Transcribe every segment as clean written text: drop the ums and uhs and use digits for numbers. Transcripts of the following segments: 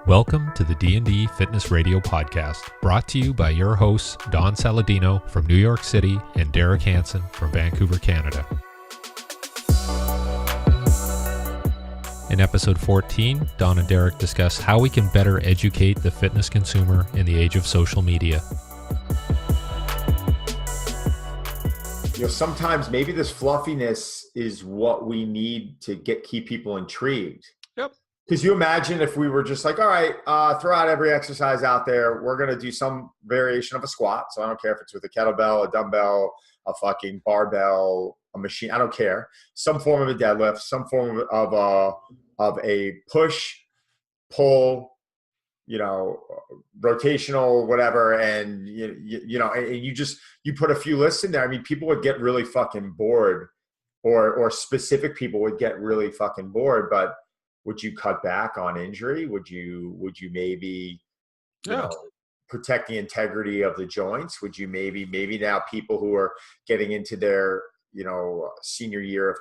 Welcome to the D&D Fitness Radio Podcast, brought to you by your hosts, Don Saladino from New York City and Derek Hansen from Vancouver, Canada. In episode 14, Don and Derek discuss how we can better educate the fitness consumer in the age of social media. You know, sometimes maybe this fluffiness is what we need to keep people intrigued. Yep. Because you imagine if we were just like, all right, throw out every exercise out there. We're going to do some variation of a squat. So I don't care if it's with a kettlebell, a dumbbell, a fucking barbell, a machine. I don't care. Some form of a deadlift, some form of a push, pull, rotational, whatever. And, and you put a few lists in there. I mean, people would get really fucking bored or specific people would get really fucking bored, but would you cut back on injury? Would you maybe, protect the integrity of the joints? Would you maybe now people who are getting into their, senior year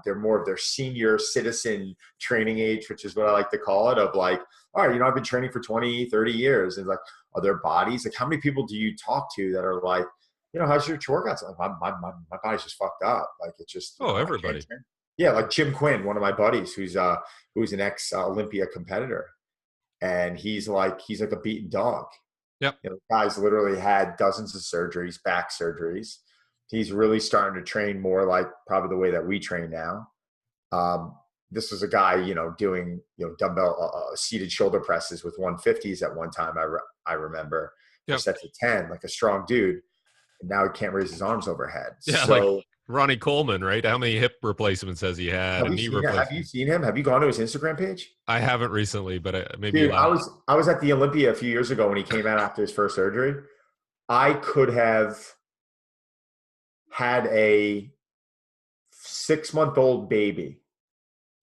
they're more of their senior citizen training age, which is what I like to call it, of like, all right, I've been training for 20, 30 years. And like, are their bodies, like how many people do you talk to that are like, how's your workouts? Like, my body's just fucked up. Like it's just, everybody. Yeah, like Jim Quinn, one of my buddies, who's an ex-Olympia competitor, and he's like a beaten dog. Yep. The guy's literally had dozens of surgeries, back surgeries. He's really starting to train more like probably the way that we train now. This was a guy, doing dumbbell seated shoulder presses with 150s at one time. I remember, yep. Set to 10, like a strong dude, and now he can't raise his arms overhead. Yeah, so. Like Ronnie Coleman, right? How many hip replacements has he had? Have you seen him? Have you gone to his Instagram page? I haven't recently, but maybe. Dude, I was at the Olympia a few years ago when he came out after his first surgery. I could have had a 6-month-old baby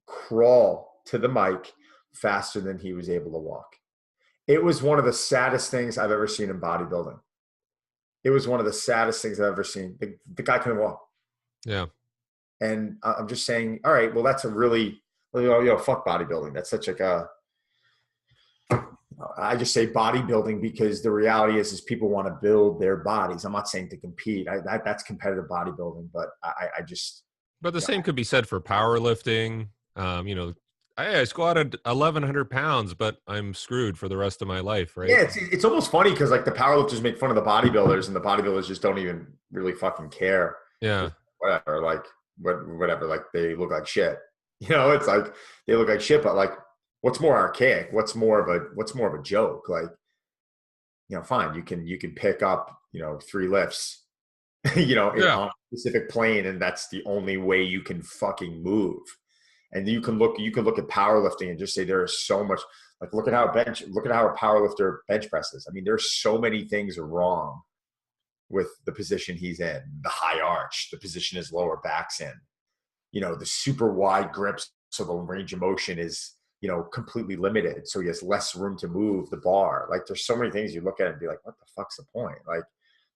crawl to the mic faster than he was able to walk. It was one of the saddest things I've ever seen in bodybuilding. It was one of the saddest things I've ever seen. The guy couldn't walk. Yeah. And I'm just saying, all right, well, that's a really, fuck bodybuilding. That's such I just say bodybuilding because the reality is people want to build their bodies. I'm not saying to compete. That's competitive bodybuilding, but I just. But the same could be said for powerlifting. I squatted 1,100 pounds, but I'm screwed for the rest of my life, right? Yeah, it's almost funny because like the powerlifters make fun of the bodybuilders and the bodybuilders just don't even really fucking care. Yeah. Whatever, like they look like shit. It's like they look like shit, but like what's more archaic? What's more of a joke? Like, fine, you can pick up, 3 lifts, on a specific plane, and that's the only way you can fucking move. And you can look at powerlifting and just say there is so much, like look at how a powerlifter bench presses. I mean, there's so many things wrong with the position he's in, the high arch, the position his lower back's in, the super wide grips. So the range of motion is, completely limited. So he has less room to move the bar. Like there's so many things you look at and be like, what the fuck's the point? Like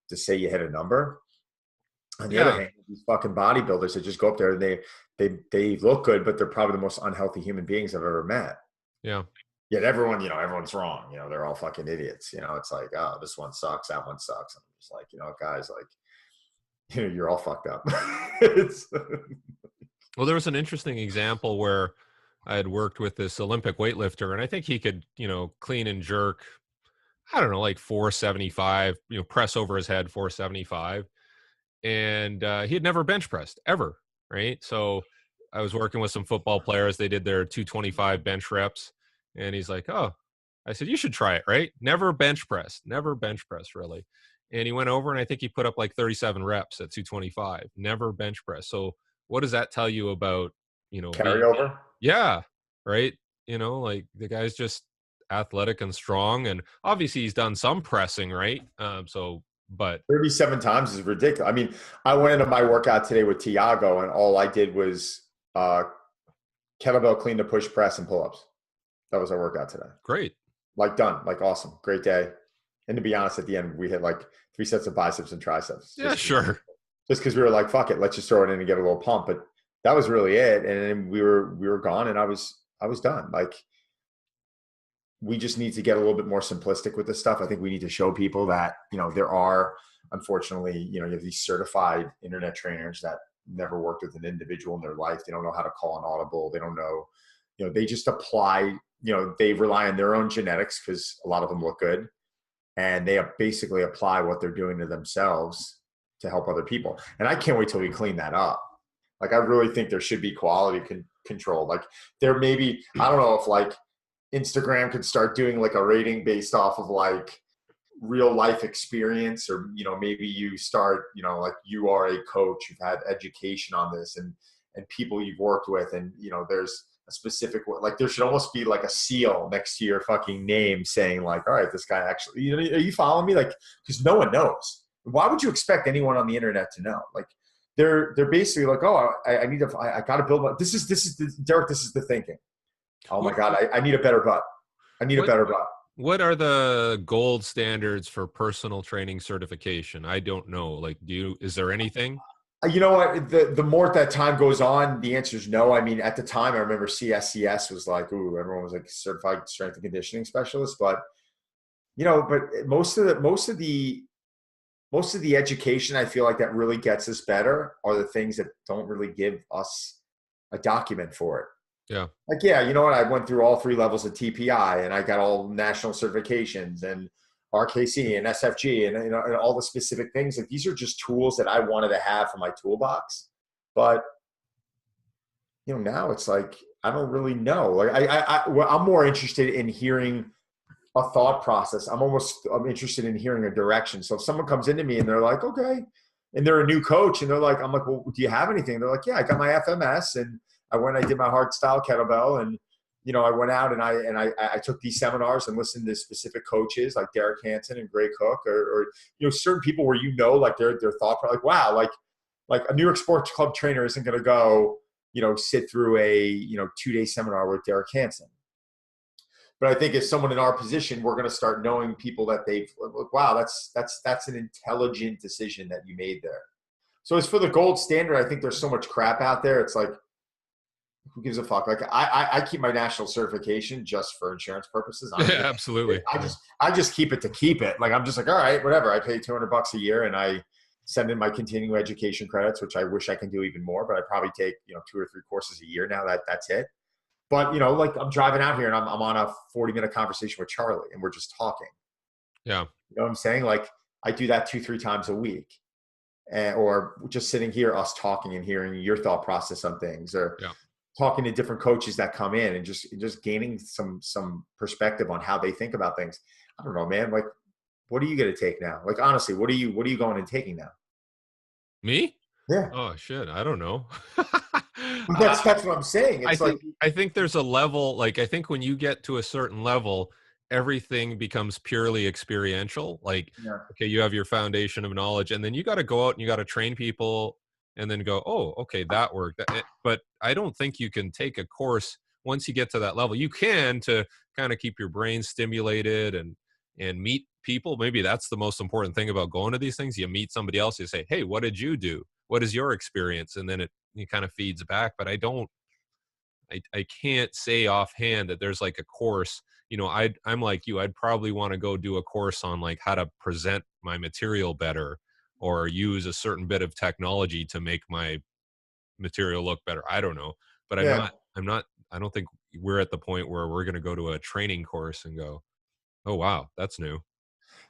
to say you hit a number. On the other hand, these fucking bodybuilders that just go up there and they look good, but they're probably the most unhealthy human beings I've ever met. Yeah. Yet everyone's wrong. They're all fucking idiots. It's like, oh, this one sucks, that one sucks. I'm just like, guys, like, you're all fucked up. Well, there was an interesting example where I had worked with this Olympic weightlifter, and I think he could, clean and jerk, I don't know, like 475, press over his head, 475. And he had never bench pressed ever. Right. So I was working with some football players. They did their 225 bench reps. And he's like, oh, I said, you should try it. Right. Never bench press, really. And he went over and I think he put up like 37 reps at 225, never bench press. So what does that tell you about, carryover? Yeah. Right. Like the guy's just athletic and strong. And obviously he's done some pressing. Right. But 37 times is ridiculous. I mean, I went into my workout today with Tiago and all I did was kettlebell clean to push press and pull-ups. That was our workout today. Great. Like done. Like awesome. Great day. And to be honest, at the end, we hit like 3 sets of biceps and triceps. Yeah, sure. Just because we were like, fuck it, let's just throw it in and get a little pump. But that was really it. And then we were gone and I was done. Like we just need to get a little bit more simplistic with this stuff. I think we need to show people that, there are, unfortunately, you have these certified internet trainers that never worked with an individual in their life. They don't know how to call an audible. They don't know, they just apply, they rely on their own genetics because a lot of them look good, and they basically apply what they're doing to themselves to help other people. And I can't wait till we clean that up. Like, I really think there should be quality control. Like, there may be, I don't know if like Instagram could start doing like a rating based off of like real life experience, or, maybe you start, like you are a coach, you've had education on this, and people you've worked with, and, there's a specific, like there should almost be like a seal next to your fucking name saying like, all right, this guy actually, are you following me? Like, because no one knows. Why would you expect anyone on the internet to know? Like, they're basically like, oh, I got to build this is Derek, this is the thinking. Oh my God, I need a better butt. I need a better butt. What are the gold standards for personal training certification? I don't know. Like, is there anything? You know what? The more that time goes on, the answer is no. I mean, at the time, I remember CSCS was like, ooh, everyone was like certified strength and conditioning specialist. But, but most of the education, I feel like, that really gets us better are the things that don't really give us a document for it. Yeah. Like, yeah, you know what? I went through all 3 levels of TPI, and I got all national certifications and RKC and SFG and, and all the specific things. Like, these are just tools that I wanted to have for my toolbox. But, now it's like, I don't really know. Like, I'm more interested in hearing a thought process. I'm interested in hearing a direction. So if someone comes into me and they're like, okay, and they're a new coach, and I'm like, well, do you have anything? They're like, yeah, I got my FMS, and I did my hard style kettlebell, and, I went out and I took these seminars and listened to specific coaches like Derek Hansen and Gray Cook, or certain people where, like their thought, like, wow, like a New York Sports Club trainer isn't going to go, sit through a, 2-day seminar with Derek Hansen. But I think as someone in our position, we're going to start knowing people that wow, that's an intelligent decision that you made there. So as for the gold standard, I think there's so much crap out there. It's like, who gives a fuck? Like, I keep my national certification just for insurance purposes. Yeah, absolutely. I just keep it to keep it. Like, I'm just like, all right, whatever. I pay $200 a year, and I send in my continuing education credits, which I wish I can do even more, but I probably take, 2 or 3 courses a year now. That's it. But, like, I'm driving out here and I'm on a 40-minute conversation with Charlie, and we're just talking. Yeah. You know what I'm saying? Like, I do that 2-3 times a week. Or just sitting here, us talking and hearing your thought process on things, or talking to different coaches that come in, and just gaining some perspective on how they think about things. I don't know, man. Like, what are you going to take now? Like, honestly, what are you going and taking now? Me? Yeah. Oh shit, I don't know. That's what I'm saying. It's I think there's a level, like, I think when you get to a certain level, everything becomes purely experiential. Like, okay, you have your foundation of knowledge, and then you got to go out and you got to train people, and then go, oh, okay, that worked. But I don't think you can take a course once you get to that level. You can, to kind of keep your brain stimulated and meet people. Maybe that's the most important thing about going to these things. You meet somebody else, you say, hey, what did you do? What is your experience? And then it kind of feeds back. But I can't say offhand that there's like a course. I'm like you. I'd probably want to go do a course on like how to present my material better, or use a certain bit of technology to make my material look better. I don't know, but I don't think we're at the point where we're going to go to a training course and go, oh wow, that's new.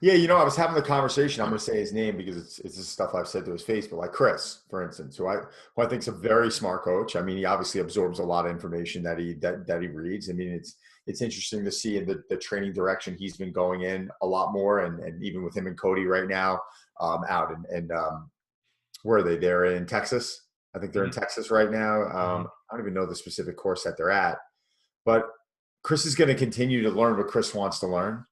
Yeah, I was having the conversation. I'm going to say his name because it's just stuff I've said to his face. But like Chris, for instance, who I think is a very smart coach. I mean, he obviously absorbs a lot of information that he reads. I mean, it's interesting to see in the training direction he's been going in a lot more, and even with him and Cody right now, out in where are they? They're in Texas. I think they're in Texas right now. I don't even know the specific course that they're at, but Chris is going to continue to learn what Chris wants to learn.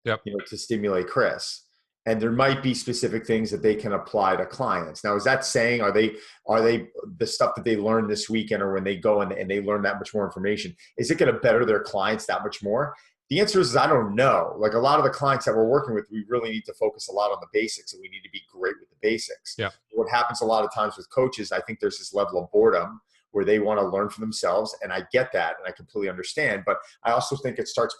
Yep. To stimulate Chris. And there might be specific things that they can apply to clients. Now, is that saying, are they the stuff that they learn this weekend, or when they go and they learn that much more information, is it going to better their clients that much more? The answer is I don't know. Like, a lot of the clients that we're working with, we really need to focus a lot on the basics, and we need to be great with the basics. Yeah. What happens a lot of times with coaches, I think there's this level of boredom where they want to learn for themselves. And I get that. And I completely understand. But I also think it starts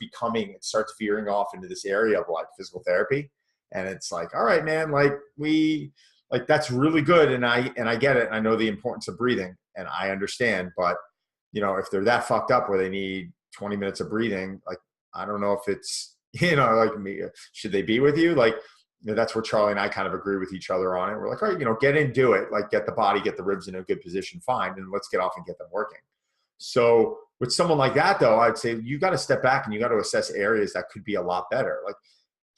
veering off into this area of like physical therapy. And it's like, all right, man, that's really good. And I get it. And I know the importance of breathing and I understand, but if they're that fucked up where they need 20 minutes of breathing, like, I don't know if it's, like me, should they be with you? Like, that's where Charlie and I kind of agree with each other on it. We're like, all right, get in, do it. Like, get the body, get the ribs in a good position, fine. And let's get off and get them working. So with someone like that, though, I'd say you got to step back and you got to assess areas that could be a lot better. Like,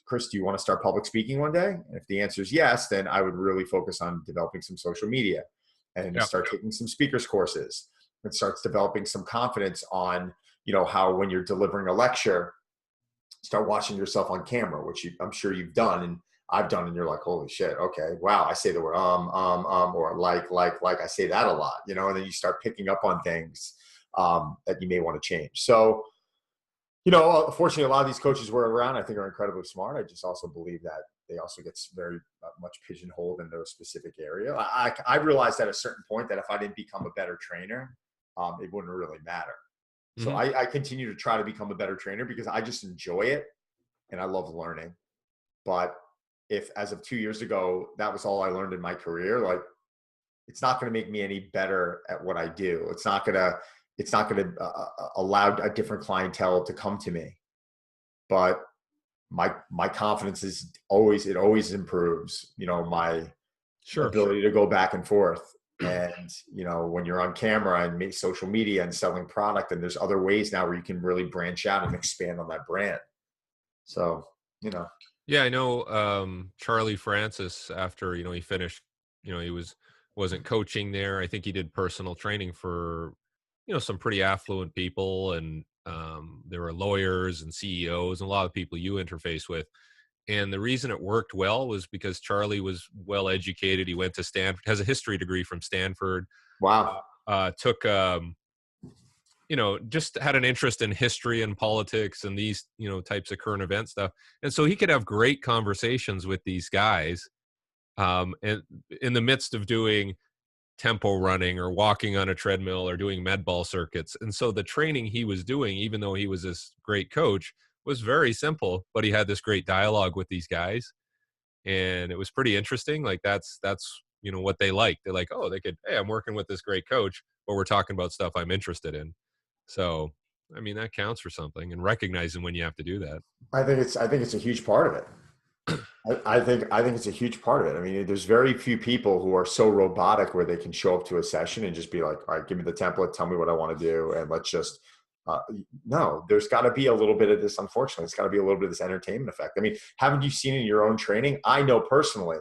Chris, do you want to start public speaking one day? And if the answer is yes, then I would really focus on developing some social media and start taking some speakers courses and starts developing some confidence on, how when you're delivering a lecture, start watching yourself on camera, which I'm sure you've done and I've done, and you're like, holy shit, okay, wow, I say the word or like I say that a lot, and then you start picking up on things that you may want to change. So, fortunately, a lot of these coaches we're around, I think, are incredibly smart. I just also believe that they also get very much pigeonholed in their specific area. I realized at a certain point that if I didn't become a better trainer, it wouldn't really matter. So I continue to try to become a better trainer because I just enjoy it and I love learning. But if as of 2 years ago, that was all I learned in my career, like, it's not going to make me any better at what I do. It's not going to allow a different clientele to come to me. But my confidence is always improves, my ability to go back and forth. And, when you're on camera and make social media and selling product, and there's other ways now where you can really branch out and expand on that brand. So, Yeah, I know Charlie Francis, after, he finished, he wasn't coaching there. I think he did personal training for, some pretty affluent people. And there were lawyers and CEOs and a lot of people you interface with. And the reason it worked well was because Charlie was well educated. He went to Stanford, has a history degree from Stanford. Wow. Took, just had an interest in history and politics and these, types of current event stuff. And so he could have great conversations with these guys. And in the midst of doing tempo running or walking on a treadmill or doing med ball circuits. And so the training he was doing, even though he was this great coach, was very simple, but he had this great dialogue with these guys. And it was pretty interesting. Like that's, what they like. They're like, oh, hey, I'm working with this great coach, but we're talking about stuff I'm interested in. So, I mean, that counts for something, and recognizing when you have to do that. I think it's a huge part of it. I think it's a huge part of it. I mean, there's very few people who are so robotic where they can show up to a session and just be like, all right, give me the template, tell me what I want to do, and let's just no, there's got to be a little bit of this. Unfortunately, it's got to be a little bit of this entertainment effect. I mean, haven't you seen in your own training? I know personally,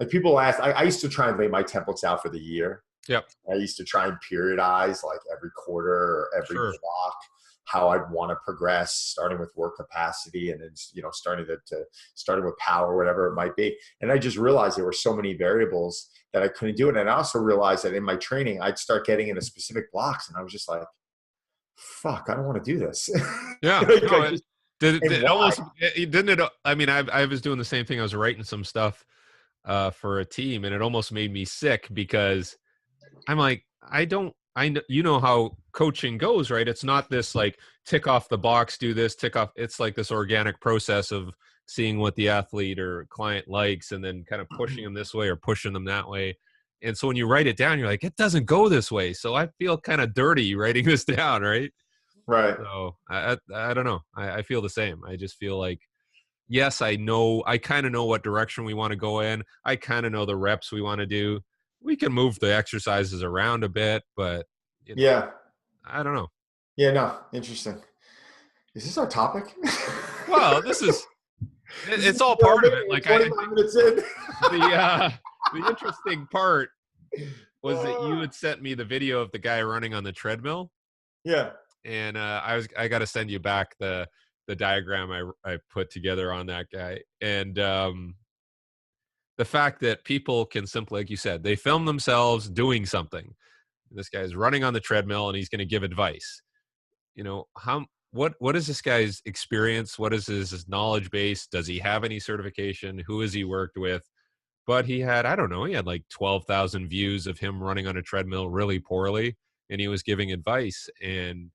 like, people ask, I used to try and lay my templates out for the year. Yep. I used to try and periodize, like, every quarter or every block, how I'd want to progress, starting with work capacity and then, starting with power, whatever it might be. And I just realized there were so many variables that I couldn't do it. And I also realized that in my training, I'd start getting into specific blocks and I was just like, fuck, I don't want to do this. Yeah. Like, I mean, I was doing the same thing. I was writing some stuff for a team, and it almost made me sick because I'm like, I know how coaching goes, right? It's not this like tick off the box, do this, tick off. It's like this organic process of seeing what the athlete or client likes and then kind of pushing them this way or pushing them that way. And so when you write it down, you're like, it doesn't go this way. So I feel kind of dirty writing this down, right? Right. So I don't know. I feel the same. I just feel like, yes, I kind of know what direction we want to go in. I kind of know the reps we want to do. We can move the exercises around a bit, but yeah, I don't know. Yeah, no, interesting. Is this our topic? Well, it's all part of it. Like 25 minutes in. The interesting part was that you had sent me the video of the guy running on the treadmill. Yeah. And I got to send you back the diagram I put together on that guy. And the fact that people can simply, like you said, they film themselves doing something. This guy's running on the treadmill and he's going to give advice. What is this guy's experience? What is his knowledge base? Does he have any certification? Who has he worked with? But he had, I don't know, he had like 12,000 views of him running on a treadmill really poorly. and he was giving advice, and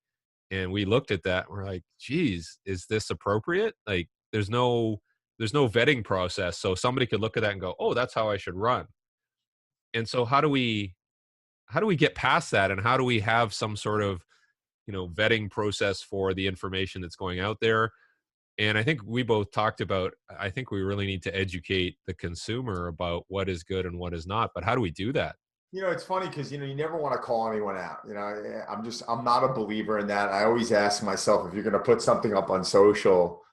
we looked at that and we're like, geez, is this appropriate? Like, there's no vetting process. So somebody could look at that and go, oh, that's how I should run. And so how do we get past that? And how do we have some sort of, vetting process for the information that's going out there? And I think we both talked about, I think we really need to educate the consumer about what is good and what is not. But how do we do that? It's funny because, you never want to call anyone out. I'm not a believer in that. I always ask myself, if you're going to put something up on social,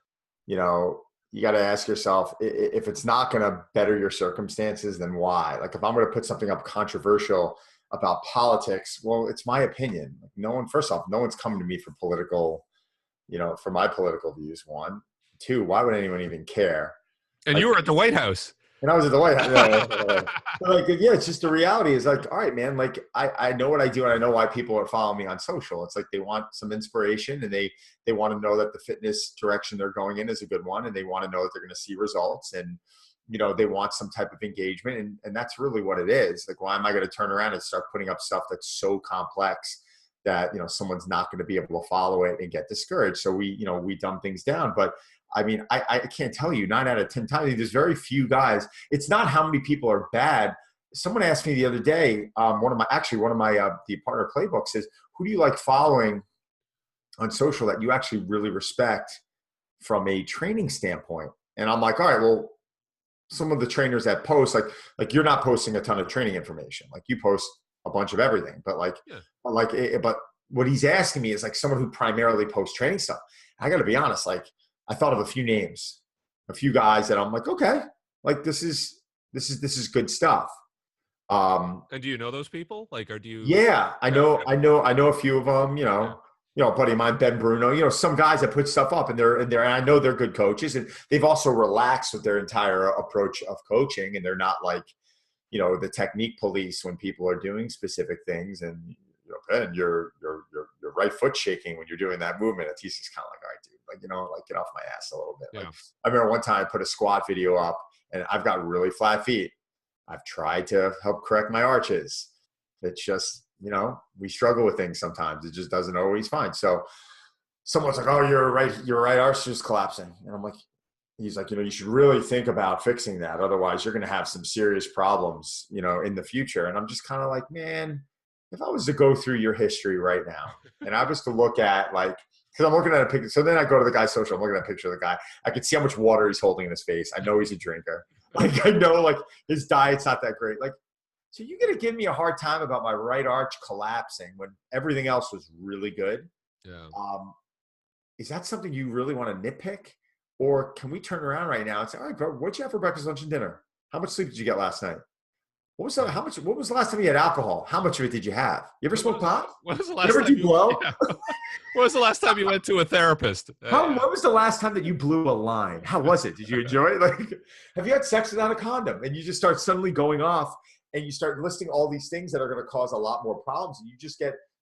you got to ask yourself, if it's not going to better your circumstances, then why? Like, if I'm going to put something up controversial about politics, well, it's my opinion. Like, first off, no one's coming to me for for my political views. One, two, why would anyone even care? And Like, you were at the White House. and I was at the White House. Like, yeah, it's just the reality is like, all right, man, like I know what I do and I know why people are following me on social. It's like they want some inspiration and they want to know that the fitness direction they're going in is a good one, and they want to know that they're going to see results, and they want some type of engagement, and that's really what it is. Like, why am I going to turn around and start putting up stuff that's so complex that someone's not going to be able to follow it and get discouraged? So we dumb things down. But I mean, I can't tell you 9 out of 10 times, there's very few guys. It's not how many people are bad. Someone asked me the other day, one of my the partner playbooks is, who do you like following on social that you actually really respect from a training standpoint? And I'm like, all right, well, some of the trainers that post, like you're not posting a ton of training information. Like, you post a bunch of everything, but but what he's asking me is like someone who primarily posts training stuff. I got to be honest, like, I thought of a few names, a few guys that I'm like, okay, like this is good stuff. And do you know those people? Like, or do you? Yeah, I know a few of them. Yeah. A buddy of mine, Ben Bruno. Some guys that put stuff up, and and I know they're good coaches, and they've also relaxed with their entire approach of coaching, and they're not like, the technique police when people are doing specific things. And Ben, your right foot shaking when you're doing that movement. And he's just kind of like, all right, dude, like get off my ass a little bit. Yeah. Like, I remember one time I put a squat video up, and I've got really flat feet. I've tried to help correct my arches. It's just, we struggle with things sometimes. It just doesn't always find. So someone's like, oh, your right arch is just collapsing. And I'm like, he's like, you should really think about fixing that. Otherwise you're going to have some serious problems, in the future. And I'm just kind of like, man, if I was to go through your history right now and I was to look at like, because I'm looking at a picture. So then I go to the guy's social. I'm looking at a picture of the guy. I can see how much water he's holding in his face. I know he's a drinker. Like, I know like his diet's not that great. Like, so you're going to give me a hard time about my right arch collapsing when everything else was really good. Yeah. Is that something you really want to nitpick? Or can we turn around right now and say, all right, bro, what'd you have for breakfast, lunch, and dinner? How much sleep did you get last night? What was the last time you had alcohol? How much of it did you have? You ever smoke pot? When was the You last ever time do blow? Yeah. When was the last time you went to a therapist? When was the last time that you blew a line? How was it? Did you enjoy it? Like, have you had sex without a condom? And you just start suddenly going off and you start listing all these things that are going to cause a lot more problems. And you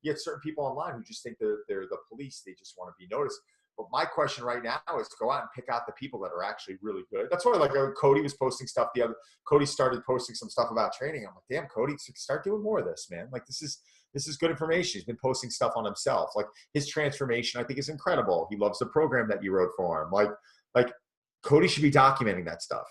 get certain people online who just think they're the police. They just want to be noticed. But my question right now is go out and pick out the people that are actually really good. That's why, like, Cody was posting stuff Cody started posting some stuff about training. I'm like, damn, Cody, start doing more of this, man. Like, this is good information. He's been posting stuff on himself. Like, his transformation, I think, is incredible. He loves the program that you wrote for him. Like Cody should be documenting that stuff.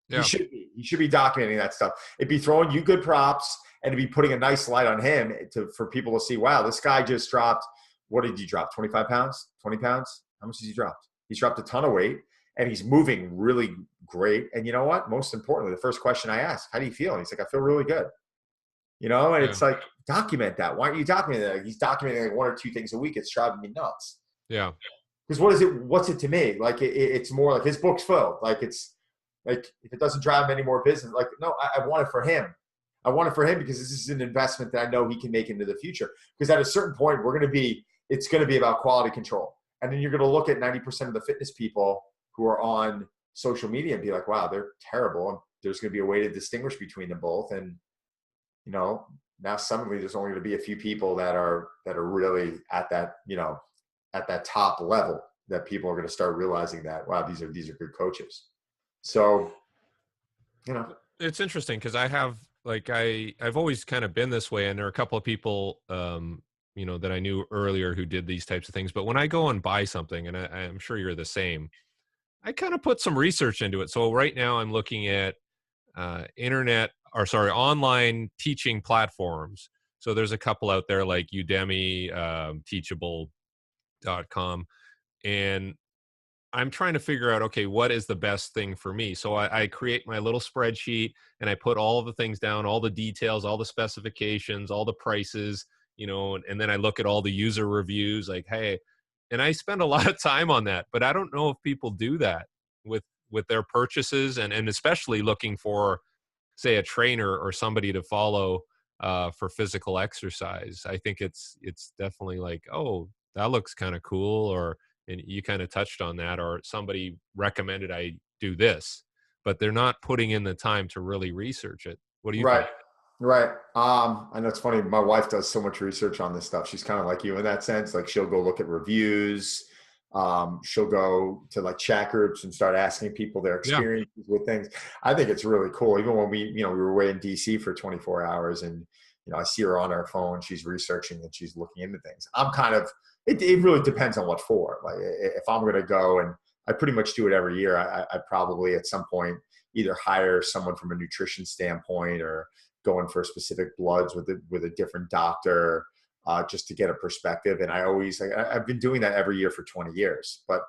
Yeah. He should be documenting that stuff. It'd be throwing you good props and it'd be putting a nice light on him for people to see, wow, this guy just dropped. What did he drop? 25 pounds? 20 pounds? How much has he dropped? He's dropped a ton of weight and he's moving really great. And you know what? Most importantly, the first question I ask, how do you feel? And he's like, I feel really good. And it's like, document that. Why aren't you documenting that? He's documenting like 1 or 2 things a week. It's driving me nuts. Yeah. Because what's it to me? Like, it's more like his book's full. Like, it's like, if it doesn't drive him any more business, like, no, I want it for him. I want it for him because this is an investment that I know he can make into the future. Because at a certain point, it's going to be about quality control. And then you're going to look at 90% of the fitness people who are on social media and be like, wow, they're terrible. And there's going to be a way to distinguish between them both. And, now suddenly there's only going to be a few people that are really at that, at that top level that people are going to start realizing that, wow, these are good coaches. So, it's interesting because I have like I've always kind of been this way, and there are a couple of people, that I knew earlier who did these types of things. But when I go and buy something, and I'm sure you're the same, I kind of put some research into it. So right now I'm looking at online teaching platforms. So there's a couple out there like Udemy, Teachable.com, and I'm trying to figure out, okay, what is the best thing for me? So I create my little spreadsheet and I put all of the things down, all the details, all the specifications, all the prices, and then I look at all the user reviews like, hey, and I spend a lot of time on that, but I don't know if people do that with their purchases, and especially looking for, say, a trainer or somebody to follow for physical exercise. I think it's definitely like, oh, that looks kind of cool, or and you kind of touched on that, or somebody recommended I do this, but they're not putting in the time to really research it. What do you Right. think? Right. I know it's funny. My wife does so much research on this stuff. She's kind of like you in that sense. Like she'll go look at reviews. She'll go to like chat groups and start asking people their Yeah. experiences with things. I think it's really cool. Even when we were away in DC for 24 hours and, I see her on her phone, she's researching and she's looking into things. I'm kind of, it really depends on what for. Like if I'm going to go, and I pretty much do it every year, I probably at some point either hire someone from a nutrition standpoint or going for specific bloods with a different doctor, just to get a perspective. And I've been doing that every year for 20 years, but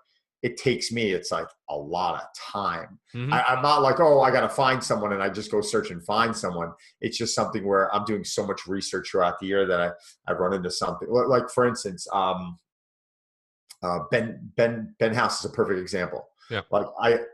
it takes me, it's like a lot of time. Hmm. I'm not like, oh, I got to find someone and I just go search and find someone. It's just something where I'm doing so much research throughout the year that I run into something like, for instance, Ben House is a perfect example. Yeah. Like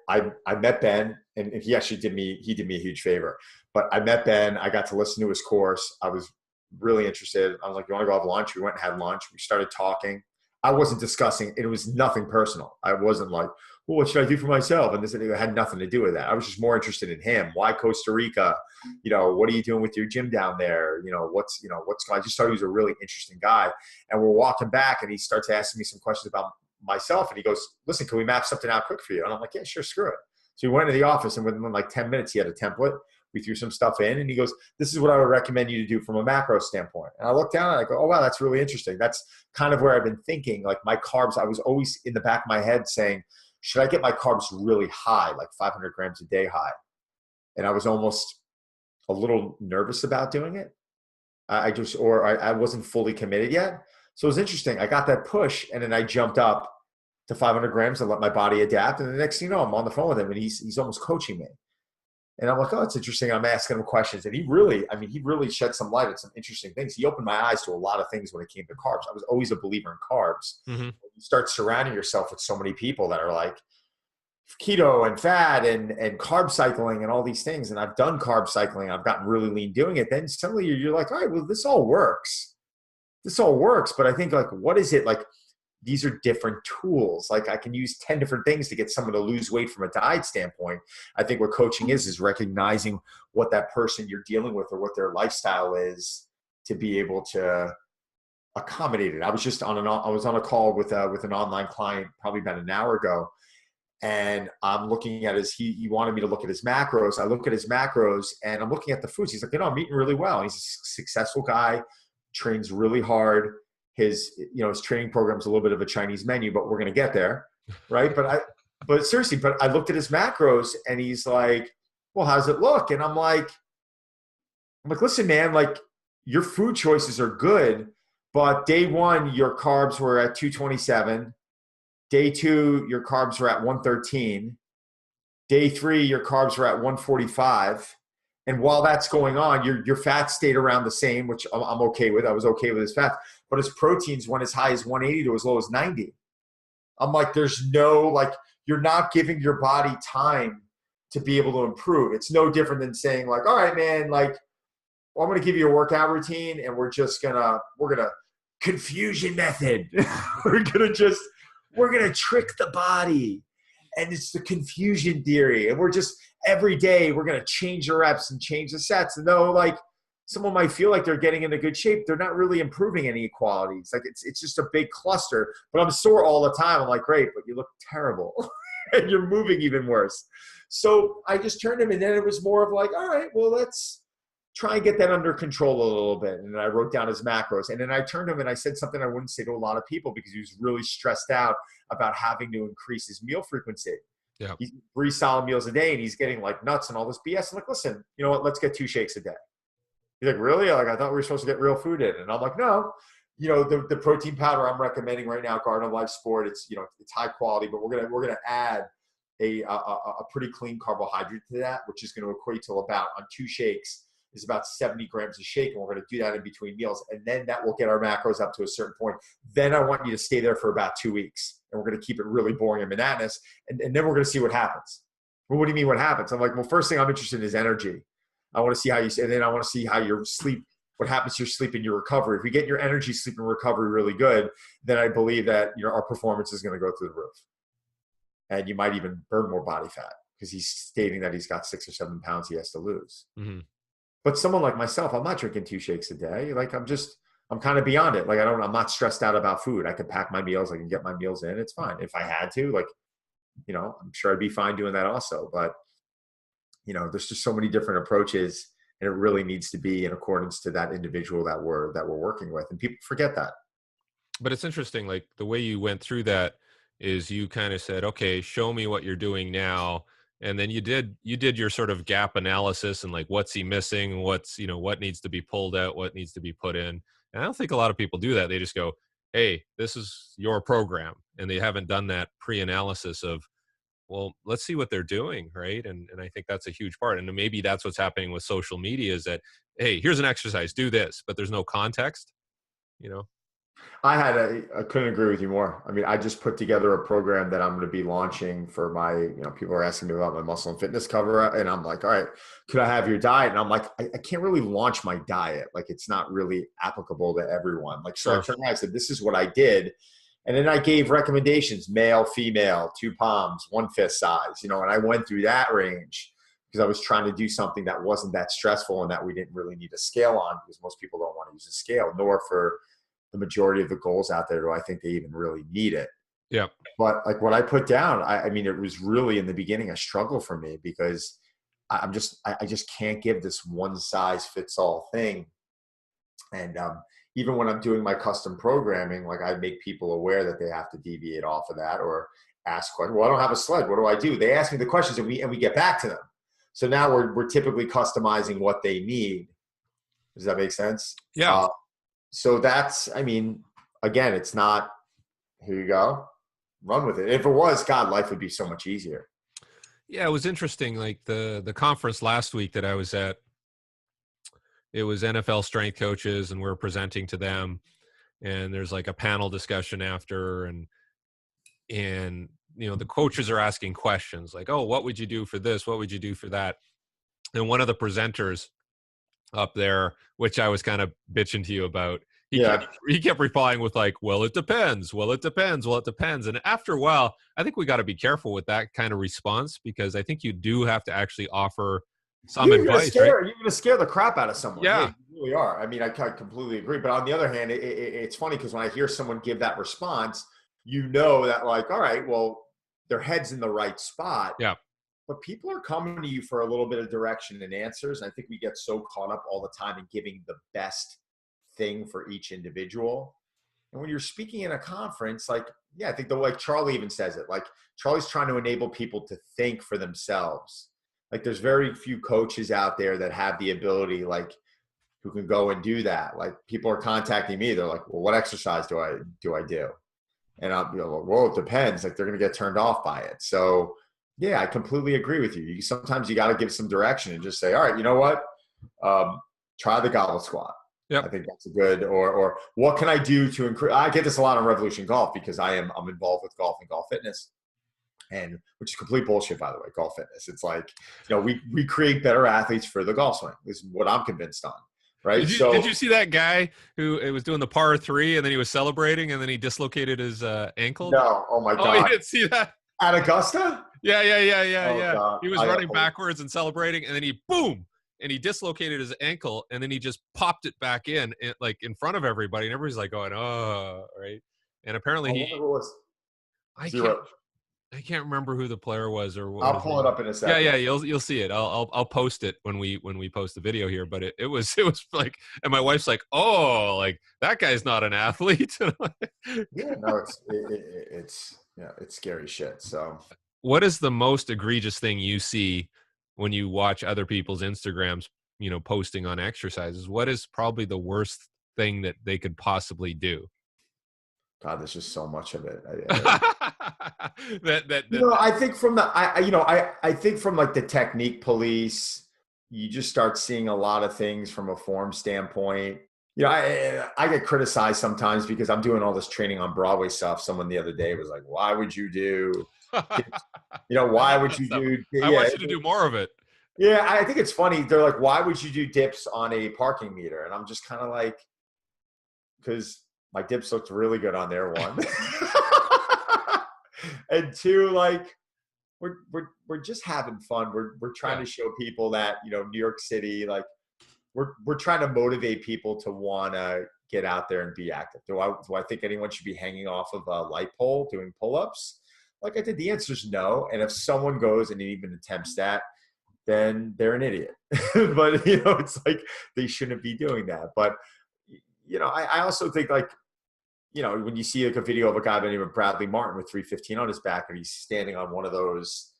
I met Ben, and he actually did me a huge favor. But I met Ben. I got to listen to his course. I was really interested. I was like, "You want to go have lunch?" We went and had lunch. We started talking. I wasn't discussing. It was nothing personal. I wasn't like, "Well, what should I do for myself?" And this, it had nothing to do with that. I was just more interested in him. Why Costa Rica? What are you doing with your gym down there? What's. I just thought he was a really interesting guy. And we're walking back, and he starts asking me some questions about myself. And he goes, "Listen, can we map something out quick for you?" And I'm like, "Yeah, sure, screw it." So we went to the office, and within like 10 minutes, he had a template. We threw some stuff in, and he goes, "This is what I would recommend you to do from a macro standpoint." And I look down and I go, "Oh, wow, that's really interesting." That's kind of where I've been thinking. Like my carbs, I was always in the back of my head saying, should I get my carbs really high, like 500 grams a day high? And I was almost a little nervous about doing it. I wasn't fully committed yet. So it was interesting. I got that push, and then I jumped up to 500 grams and let my body adapt. And the next thing you know, I'm on the phone with him, and he's almost coaching me. And I'm like, oh, it's interesting. I'm asking him questions. And he really shed some light on some interesting things. He opened my eyes to a lot of things when it came to carbs. I was always a believer in carbs. Hmm. You start surrounding yourself with so many people that are like keto and fat and carb cycling and all these things. And I've done carb cycling. I've gotten really lean doing it. Then suddenly you're like, all right, well, this all works. But I think like, what is it like? These are different tools. Like I can use 10 different things to get someone to lose weight from a diet standpoint. I think what coaching is recognizing what that person you're dealing with or what their lifestyle is to be able to accommodate it. I was on a call with an online client probably about an hour ago, and I'm looking at he wanted me to look at his macros. I look at his macros and I'm looking at the foods. He's like, I'm eating really well. He's a successful guy, trains really hard. His training program is a little bit of a Chinese menu, but we're going to get there. Right. But seriously, I looked at his macros and he's like, well, how does it look? And I'm like, listen, man, like your food choices are good, but day one, your carbs were at 227. Day two, your carbs were at 113. Day three, your carbs were at 145. And while that's going on, your fat stayed around the same, which I'm okay with. I was okay with his fat, but his proteins went as high as 180 to as low as 90. I'm like, you're not giving your body time to be able to improve. It's no different than saying like, all right, man, like, well, I'm going to give you a workout routine and we're going to confusion method. we're going to trick the body. And it's the confusion theory. And every day we're going to change the reps and change the sets. And though like someone might feel like they're getting into good shape, they're not really improving any qualities. Like it's just a big cluster, but I'm sore all the time. I'm like, great, but you look terrible and you're moving even worse. So I just turned him, and then it was more of like, all right, well, let's try and get that under control a little bit. And then I wrote down his macros. And then I turned to him and I said something I wouldn't say to a lot of people because he was really stressed out about having to increase his meal frequency. Yeah. He's 3 solid meals a day and he's getting like nuts and all this BS. I'm like, listen, you know what? Let's get 2 shakes a day. He's like, really? Like, I thought we were supposed to get real food in. And I'm like, no. You know, the protein powder I'm recommending right now, Garden of Life Sport, it's, you know, it's high quality, but we're gonna add a pretty clean carbohydrate to that, which is going to equate to about, on 2 shakes, is about 70 grams a shake. And we're going to do that in between meals. And then that will get our macros up to a certain point. Then I want you to stay there for about 2 weeks. And we're going to keep it really boring and monotonous. And then we're going to see what happens. Well, what do you mean what happens? I'm like, well, first thing I'm interested in is energy. I want to see how you, and then I want to see how your sleep, what happens to your sleep and your recovery. If we get your energy, sleep, and recovery really good, then I believe that, you know, our performance is going to go through the roof. And you might even burn more body fat because he's stating that he's got 6 or 7 pounds he has to lose. Mm-hmm. But someone like myself, I'm not drinking 2 shakes a day. Like, I'm kind of beyond it. Like, I'm not stressed out about food. I can pack my meals. I can get my meals in. It's fine. If I had to, like, you know, I'm sure I'd be fine doing that also. But, you know, there's just so many different approaches, and it really needs to be in accordance to that individual that we're working with. And people forget that. But it's interesting, like the way you went through that is you kind of said, okay, show me what you're doing now. And then you did your sort of gap analysis and like, what's he missing? What's, you know, what needs to be pulled out? What needs to be put in? And I don't think a lot of people do that. They just go, hey, this is your program. And they haven't done that pre-analysis of, well, let's see what they're doing. Right. And I think that's a huge part. And maybe that's what's happening with social media is that, hey, here's an exercise, do this, but there's no context, you know? I couldn't agree with you more. I mean, I just put together a program that I'm going to be launching for my, you know, people are asking me about my muscle and fitness cover. And I'm like, all right, could I have your diet? And I'm like, I can't really launch my diet. Like, it's not really applicable to everyone. Like, so I turned around, I said, this is what I did. And then I gave recommendations, male, female, 2 palms, 1/5 size, you know, and I went through that range because I was trying to do something that wasn't that stressful and that we didn't really need a scale on, because most people don't want to use a scale, nor for the majority of the goals out there do I think they even really need it. Yeah. But like what I put down, I mean, it was really in the beginning a struggle for me because I just can't give this one size fits all thing. And even when I'm doing my custom programming, like, I make people aware that they have to deviate off of that or ask questions. Well, I don't have a sled. What do I do? They ask me the questions and we get back to them. So now we're typically customizing what they need. Does that make sense? Yeah. So that's, I mean, again, it's not, here you go, run with it. If it was, God, life would be so much easier. Yeah, it was interesting. Like the conference last week that I was at, it was NFL strength coaches and we're presenting to them, and there's like a panel discussion after, and you know, the coaches are asking questions like, oh, what would you do for this? What would you do for that? And one of the presenters up there, which I was kind of bitching to you about, he kept replying with like, well, it depends. Well, it depends. Well, it depends. And after a while, I think we got to be careful with that kind of response, because I think you do have to actually offer some advice. You're going to scare the crap out of someone. Yeah, you really are. I mean, I completely agree. But on the other hand, it's funny because when I hear someone give that response, you know that, like, all right, well, their head's in the right spot. Yeah. But people are coming to you for a little bit of direction and answers. And I think we get so caught up all the time in giving the best thing for each individual. And when you're speaking in a conference, like, yeah, I think like Charlie even says it, like, Charlie's trying to enable people to think for themselves. Like, there's very few coaches out there that have the ability, like, who can go and do that. Like, people are contacting me. They're like, well, what exercise do I do? And I'll be like, well, it depends. Like, they're going to get turned off by it. So yeah, I completely agree with you. Sometimes you got to give some direction and just say, all right, you know what? Try the goblet squat. Yep. I think that's a good, or what can I do to increase? I get this a lot on Revolution Golf because I'm involved with golf and golf fitness, and which is complete bullshit, by the way, golf fitness. It's like, you know, we create better athletes for the golf swing. This is what I'm convinced on. Right. Did you see that guy who was doing the par 3 and then he was celebrating and then he dislocated his ankle? No. Oh my God. Oh, you didn't see that? At Augusta? Yeah. God. He was running backwards and celebrating, and then he and he dislocated his ankle, and then he just popped it back in like in front of everybody, and everybody's like going, oh, right. And apparently I I can't remember who the player was or what I'll his pull it name. up in a Yeah, second. yeah, you'll see it. I'll post it when we post the video here. But it was like, and my wife's like, oh, like that guy's not an athlete. Yeah, no, it's yeah, it's scary shit. So What is the most egregious thing you see when you watch other people's Instagrams, posting on exercises? What is probably the worst thing that they could possibly do? God, there's just so much of it. That I think from the I think from like the technique police, you just start seeing a lot of things from a form standpoint. I get criticized sometimes because I'm doing all this training on Broadway stuff. Someone the other day was like, "Why would you do I why love would that you stuff. do I yeah want you to do more of it. yeah?" I think it's funny. They're like, "Why would you do dips on a parking meter?" And I'm just kind of like, because my dips looked really good on there, one. And two, like we're just having fun. We're trying Yeah. to show people that, New York City, like we're trying to motivate people to want to get out there and be active. Do I think anyone should be hanging off of a light pole doing pull-ups? Like I did, the answer is no. And if someone goes and even attempts that, then they're an idiot. But it's like they shouldn't be doing that. But I also think, like, when you see like a video of a guy by the name of Bradley Martin with 315 on his back, and he's standing on one of those,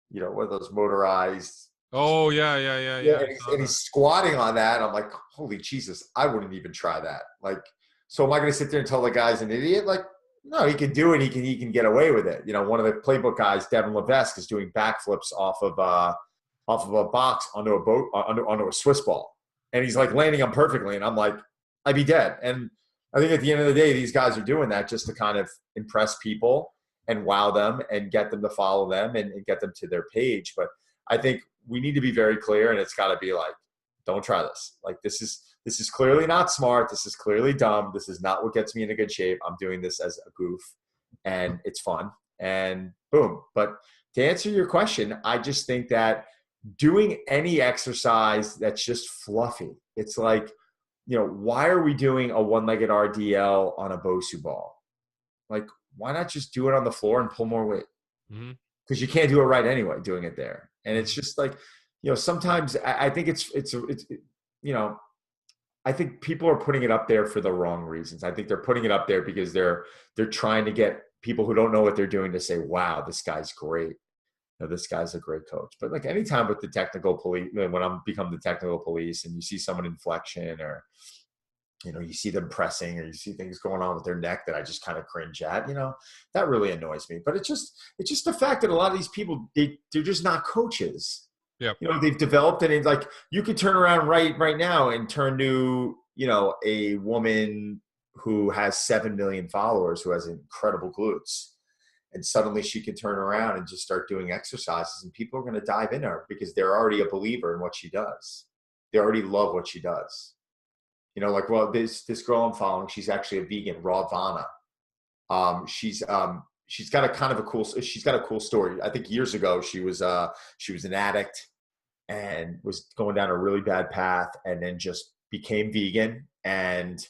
one of those motorized, Oh yeah, yeah, yeah, yeah, yeah. I and he's, saw and that. he's squatting on that. And I'm like, holy Jesus, I wouldn't even try that. Like, so am I going to sit there and tell the guy's an idiot? Like, no, he can do it. He can get away with it. One of the playbook guys, Devin Levesque, is doing backflips off of a box onto a boat, onto a Swiss ball, and he's like landing them perfectly. And I'm like, I'd be dead. And I think at the end of the day, these guys are doing that just to kind of impress people and wow them and get them to follow them and get them to their page. But I think we need to be very clear, and it's got to be like, don't try this. Like, this is clearly not smart. This is clearly dumb. This is not what gets me into good shape. I'm doing this as a goof, and it's fun. And boom. But to answer your question, I just think that doing any exercise that's just fluffy, it's like, why are we doing a one-legged RDL on a Bosu ball? Like, why not just do it on the floor and pull more weight? Hmm. Because you can't do it right anyway doing it there. And it's Hmm. just like, sometimes I think I think people are putting it up there for the wrong reasons. I think they're putting it up there because they're trying to get people who don't know what they're doing to say, wow, this guy's great. This guy's a great coach. But like anytime with the technical police, when I'm become the technical police and you see someone in flexion, or you see them pressing, or you see things going on with their neck that I just kind of cringe at, that really annoys me. But it's just the fact that a lot of these people, they're just not coaches. Yep. They've developed, and it's like, you could turn around right now and turn to, a woman who has 7 million followers, who has incredible glutes. And suddenly she can turn around and just start doing exercises, and people are going to dive in her because they're already a believer in what she does. They already love what she does. Like, well, this girl I'm following, she's actually a vegan, Raw Vana. She's got she's got a cool story. I think years ago she was an addict and was going down a really bad path, and then just became vegan. And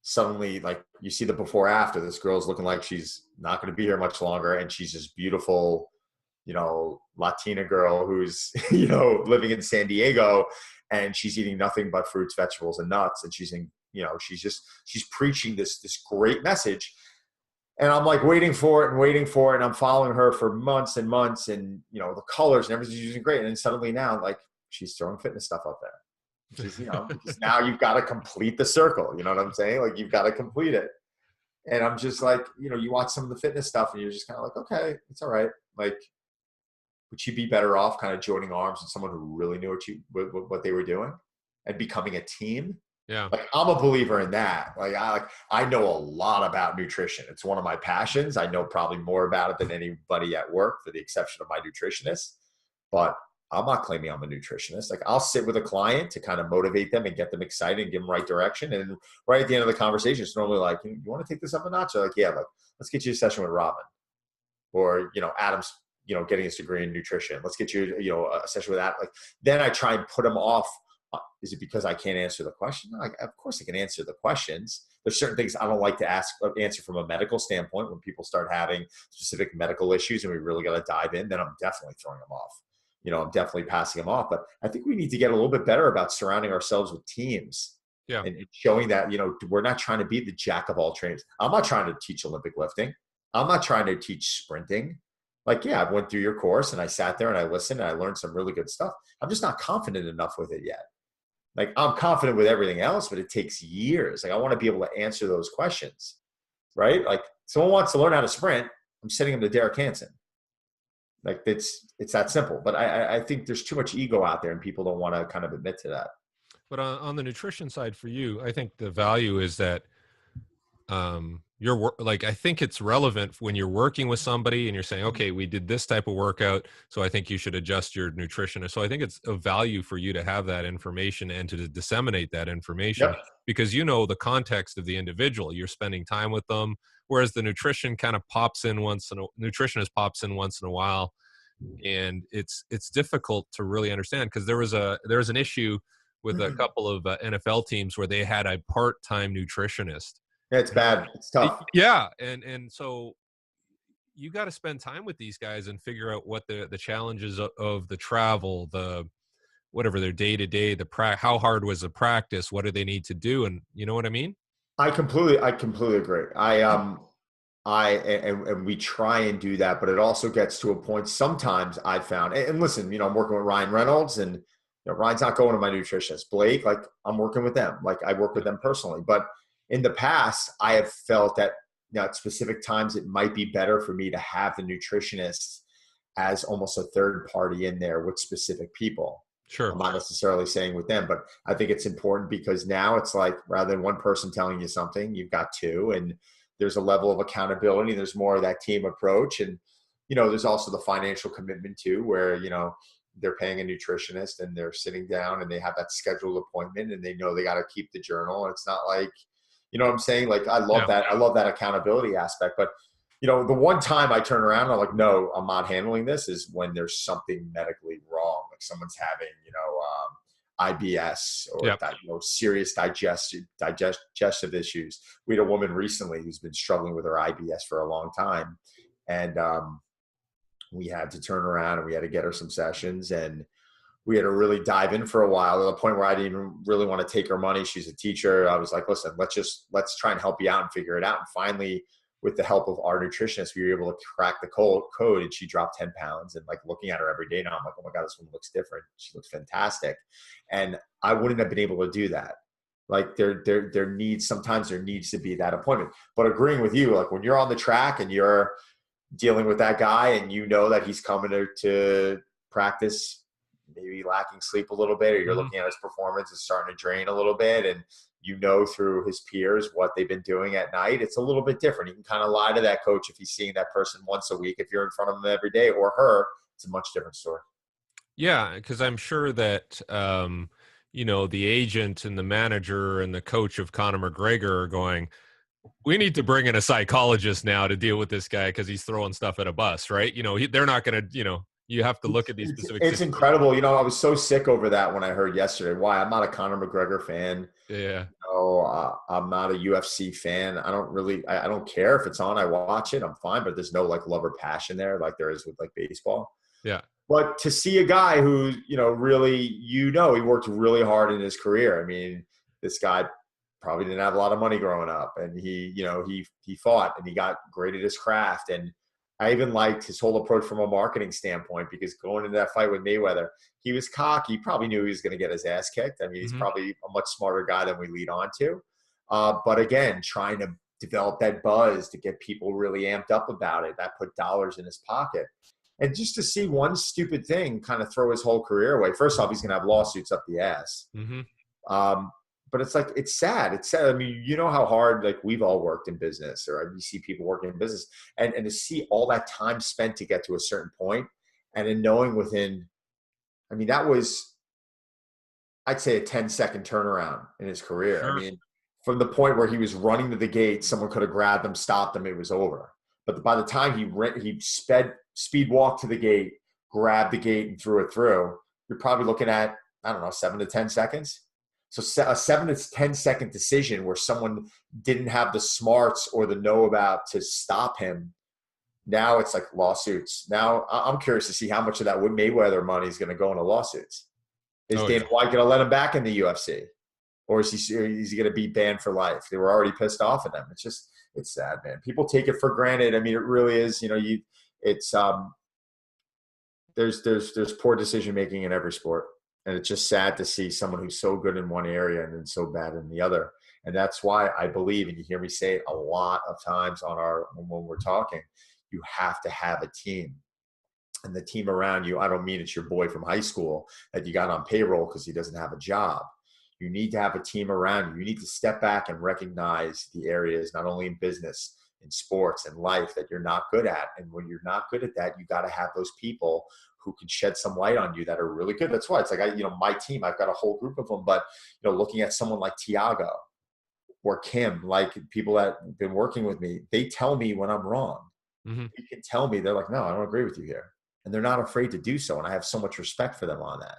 suddenly, like, you see the before after, this girl's looking like she's not going to be here much longer, and she's this beautiful, Latina girl who's living in San Diego, and she's eating nothing but fruits, vegetables, and nuts. And she's preaching this great message. And I'm like waiting for it and waiting for it, and I'm following her for months and months, and the colors and everything's using great. And then suddenly now, like, she's throwing fitness stuff up there. She's, because now you've got to complete the circle. You know what I'm saying? Like, you've got to complete it. And I'm just like, you watch some of the fitness stuff and you're just kind of like, okay, it's all right. Like, would she be better off kind of joining arms with someone who really knew what they were doing and becoming a team? Yeah. Like, I'm a believer in that. I know a lot about nutrition. It's one of my passions. I know probably more about it than anybody at work, for the exception of my nutritionist. But I'm not claiming I'm a nutritionist. Like, I'll sit with a client to kind of motivate them and get them excited and give them right direction. And right at the end of the conversation, it's normally like, you want to take this up a notch? They're like, yeah, like, let's get you a session with Robin, or, Adam's, getting his degree in nutrition. Let's get you, a session with that. Like, then I try and put them off Is it because I can't answer the question? No, of course I can answer the questions. There's certain things I don't like to answer from a medical standpoint. When people start having specific medical issues and we really got to dive in, then I'm definitely throwing them off. I'm definitely passing them off. But I think we need to get a little bit better about surrounding ourselves with teams Yeah. and showing that, we're not trying to be the jack of all trades. I'm not trying to teach Olympic lifting. I'm not trying to teach sprinting. Like, yeah, I went through your course and I sat there and I listened and I learned some really good stuff. I'm just not confident enough with it yet. Like, I'm confident with everything else, but it takes years. Like, I want to be able to answer those questions, right? Like, someone wants to learn how to sprint, I'm sending them to Derek Hansen. Like, it's that simple. But I think there's too much ego out there and people don't want to kind of admit to that. But on the nutrition side for you, I think the value is that like, I think it's relevant when you're working with somebody and you're saying, okay, we did this type of workout, so I think you should adjust your nutrition. So I think it's of value for you to have that information and to disseminate that information, Yep. because the context of the individual. You're spending time with them, whereas the nutrition kind of nutritionist pops in once in a while, and it's difficult to really understand, because there was an issue with a couple of NFL teams where they had a part-time nutritionist. Yeah, it's bad. It's tough. Yeah, and so you got to spend time with these guys and figure out what the challenges of the travel, the whatever their day to day, how hard was the practice, what do they need to do, and you know what I mean? I completely agree. And we try and do that, but it also gets to a point sometimes I found, and listen, I'm working with Ryan Reynolds, and Ryan's not going to my nutritionist. Blake, like, I'm working with them. Like, I work with them personally. But in the past, I have felt that at specific times it might be better for me to have the nutritionist as almost a third party in there with specific people. Sure. I'm not necessarily saying with them, but I think it's important because now it's like, rather than one person telling you something, you've got two, and there's a level of accountability. There's more of that team approach. And, there's also the financial commitment too, where, they're paying a nutritionist and they're sitting down and they have that scheduled appointment and they know they got to keep the journal. And it's not like, what I'm saying? Like, I love that. I love that accountability aspect. But, the one time I turn around and I'm like, no, I'm not handling this, is when there's something medically wrong. Like, someone's having, IBS or serious digestive issues. We had a woman recently who's been struggling with her IBS for a long time. And, we had to turn around and we had to get her some sessions, and we had to really dive in for a while, to the point where I didn't even really want to take her money. She's a teacher. I was like, listen, let's try and help you out and figure it out. And finally, with the help of our nutritionist, we were able to crack the code, and she dropped 10 pounds. And like, looking at her every day now, I'm like, oh my God, this one looks different. She looks fantastic. And I wouldn't have been able to do that. Like, sometimes there needs to be that appointment. But agreeing with you, like, when you're on the track and you're dealing with that guy and that he's coming to practice maybe lacking sleep a little bit, or you're looking at his performance is starting to drain a little bit, and through his peers what they've been doing at night, it's a little bit different. You can kind of lie to that coach if he's seeing that person once a week. If you're in front of him every day, or her, it's a much different story. Yeah, because I'm sure that the agent and the manager and the coach of Conor McGregor are going, we need to bring in a psychologist now to deal with this guy because he's throwing stuff at a bus, right? They're not going to, you have to look at these specific. It's incredible. I was so sick over that when I heard yesterday. Why? I'm not a Conor McGregor fan. Yeah. I'm not a UFC fan. I don't care if it's on. I watch it. I'm fine, but there's no like love or passion there like there is with like baseball. Yeah. But to see a guy who, really, he worked really hard in his career. I mean, this guy probably didn't have a lot of money growing up, and he fought and he got great at his craft. And I even liked his whole approach from a marketing standpoint, because going into that fight with Mayweather, he was cocky. He probably knew he was going to get his ass kicked. I mean, he's probably a much smarter guy than we lead on to. But again, trying to develop that buzz to get people really amped up about it, that put dollars in his pocket. And just to see one stupid thing kind of throw his whole career away. First off, he's going to have lawsuits up the ass. But it's like, it's sad. It's sad. I mean, how hard, like, we've all worked in business, or you see people working in business, and to see all that time spent to get to a certain point, and then knowing that was, I'd say, a 10-second turnaround in his career. Sure. I mean, from the point where he was running to the gate, someone could have grabbed him, stopped him, it was over. But by the time he speed walked to the gate, grabbed the gate and threw it through, you're probably looking at I don't know, 7 to 10 seconds. So a 7 to 10 second decision where someone didn't have the smarts or the know about to stop him. Now it's like lawsuits. Now I'm curious to see how much of that Mayweather money is going to go into lawsuits. Is Oh Dana yeah. White going to let him back in the UFC? Or is he going to be banned for life? They were already pissed off at them. It's sad, man. People take it for granted. I mean, it really is. It's there's poor decision making in every sport, and it's just sad to see someone who's so good in one area and then so bad in the other. And that's why I believe, and you hear me say it a lot of times when we're talking, you have to have a team. And the team around you, I don't mean it's your boy from high school that you got on payroll because he doesn't have a job. You need to have a team around you. You need to step back and recognize the areas, not only in business, in sports and life, that you're not good at. And when you're not good at that, you got to have those people who can shed some light on you that are really good. That's why it's like, my team, I've got a whole group of them, but, looking at someone like Tiago or Kim, like people that have been working with me, they tell me when I'm wrong. Hmm. They can tell me, they're like, no, I don't agree with you here. And they're not afraid to do so. And I have so much respect for them on that.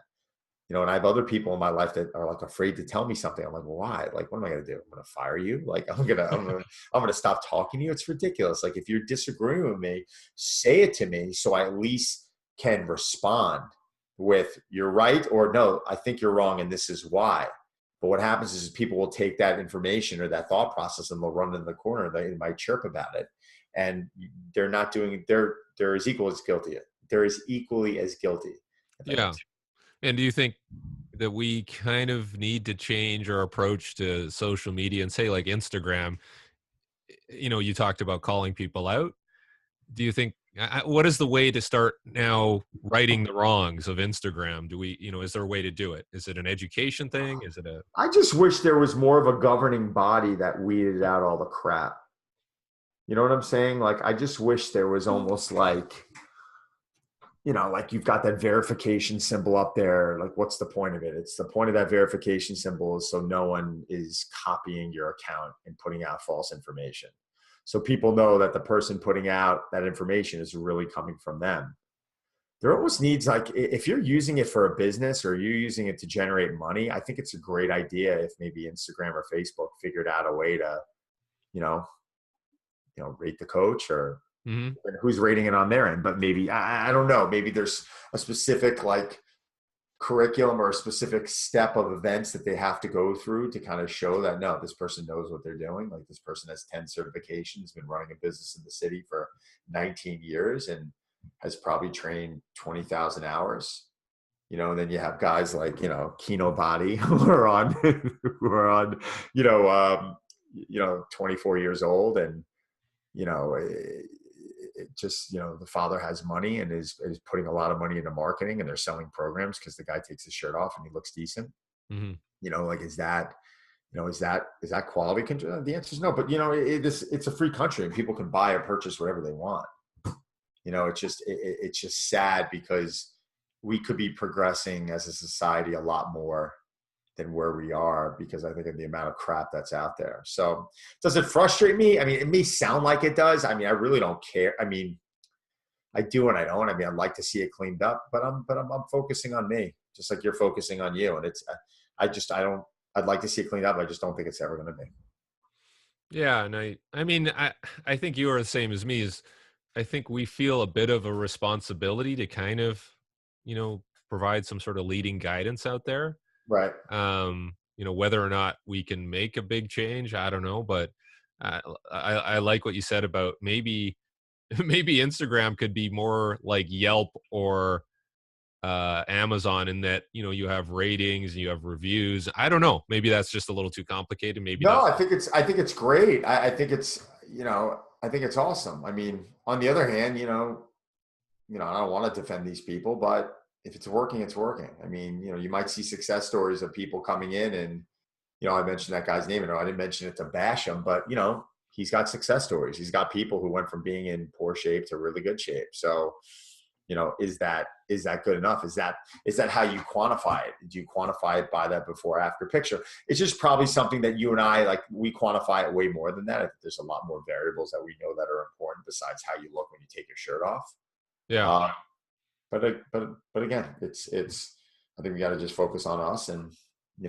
And I have other people in my life that are like afraid to tell me something. I'm like, well, why? Like, what am I going to do? I'm going to fire you? Like, I'm going to stop talking to you. It's ridiculous. Like, if you're disagreeing with me, say it to me so I at least can respond with you're right, or no, I think you're wrong and this is why. But what happens is people will take that information or that thought process and they'll run in the corner. They might chirp about it. And they're not doing, they're as equal as guilty. They're as equally as guilty, if that Yeah. makes sense. And do you think that we kind of need to change our approach to social media and say like Instagram? You talked about calling people out. Do you think what is the way to start now righting the wrongs of Instagram? Do we, is there a way to do it? Is it an education thing? Is it a I just wish there was more of a governing body that weeded out all the crap. You know what I'm saying? Like, I just wish there was almost like, like you've got that verification symbol up there. Like, what's the point of it? It's the point of that verification symbol is so no one is copying your account and putting out false information. So people know that the person putting out that information is really coming from them. There almost needs, like, if you're using it for a business or you're using it to generate money, I think it's a great idea if maybe Instagram or Facebook figured out a way to, you know, rate the coach, or Mhm. who's rating it on their end. But maybe, I don't know, maybe there's a specific like curriculum or a specific step of events that they have to go through to kind of show that, no, this person knows what they're doing. Like, this person has 10 certifications, been running a business in the city for 19 years and has probably trained 20,000 hours. And then you have guys like, Kino Body who are on, 24 years old. And, it just, the father has money and is putting a lot of money into marketing, and they're selling programs because the guy takes his shirt off and he looks decent. Mhm. Like, is that, is that quality control? The answer is no. But, it's a free country and people can buy or purchase whatever they want. It's just sad because we could be progressing as a society a lot more than where we are, because I think of the amount of crap that's out there. So does it frustrate me? I mean, it may sound like it does. I mean, I really don't care. I mean, I do and I don't. I mean, I'd like to see it cleaned up, but I'm focusing on me, just like you're focusing on you. And I'd like to see it cleaned up. I just don't think it's ever going to be. Yeah, and I mean, I think you are the same as me. Is I think we feel a bit of a responsibility to kind of, provide some sort of leading guidance out there. Right. Whether or not we can make a big change, I don't know, but I like what you said about maybe maybe Instagram could be more like Yelp or Amazon, in that you have ratings and you have reviews. I don't know. Maybe that's just a little too complicated. Maybe No, that's I think it's great. I think it's, I think it's awesome. I mean, on the other hand, I don't want to defend these people, but if it's working, it's working. I mean, you might see success stories of people coming in and, I mentioned that guy's name, and I didn't mention it to bash him, but he's got success stories. He's got people who went from being in poor shape to really good shape. So, is that good enough? Is that how you quantify it? Do you quantify it by that before after picture? It's just probably something that you and I, like, we quantify it way more than that. I think there's a lot more variables that we know that are important besides how you look when you take your shirt off. yeah. Uh, but again, it's I think we got to just focus on us. And,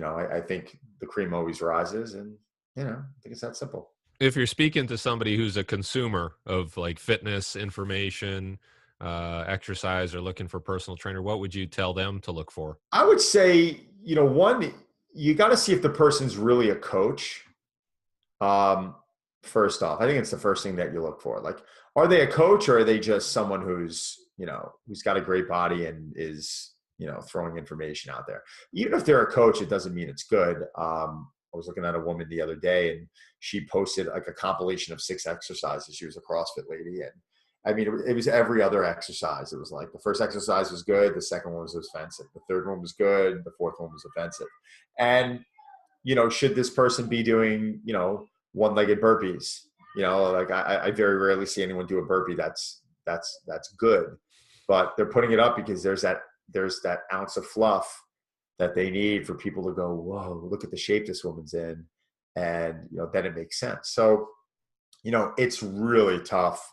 I think the cream always rises, and, I think it's that simple. If you're speaking to somebody who's a consumer of like fitness information, exercise, or looking for a personal trainer, what would you tell them to look for? I would say, one, you got to see if the person's really a coach. Um, First off, I think it's the first thing that you look for. Like, are they a coach, or are they just someone who's got a great body and is, throwing information out there? Even if they're a coach, it doesn't mean it's good. I was looking at a woman the other day, and she posted like a compilation of 6 exercises. She was a CrossFit lady. And I mean, it was every other exercise. It was like the first exercise was good. The second one was offensive. The third one was good. The fourth one was offensive. And, should this person be doing, one-legged burpees? Like I very rarely see anyone do a burpee that's good, but they're putting it up because there's that ounce of fluff that they need for people to go, whoa, look at the shape this woman's in. And, then it makes sense. So, it's really tough.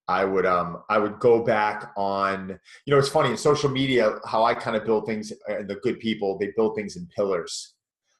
I would go back on, it's funny in social media, how I kind of build things, and the good people, they build things in pillars.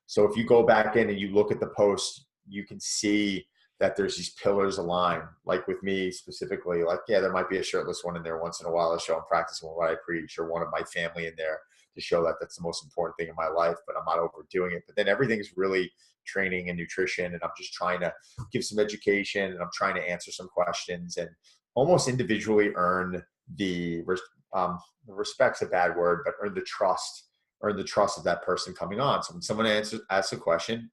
So if you go back in and you look at the post, you can see that there's these pillars aligned. Like with me specifically, like, yeah, there might be a shirtless one in there once in a while to show I'm practicing what I preach, or one of my family in there to show that that's the most important thing in my life, but I'm not overdoing it. But then everything's really training and nutrition, and I'm just trying to give some education, and I'm trying to answer some questions, and almost individually earn the respect's a bad word, but earn the trust of that person coming on. So when someone asks a question,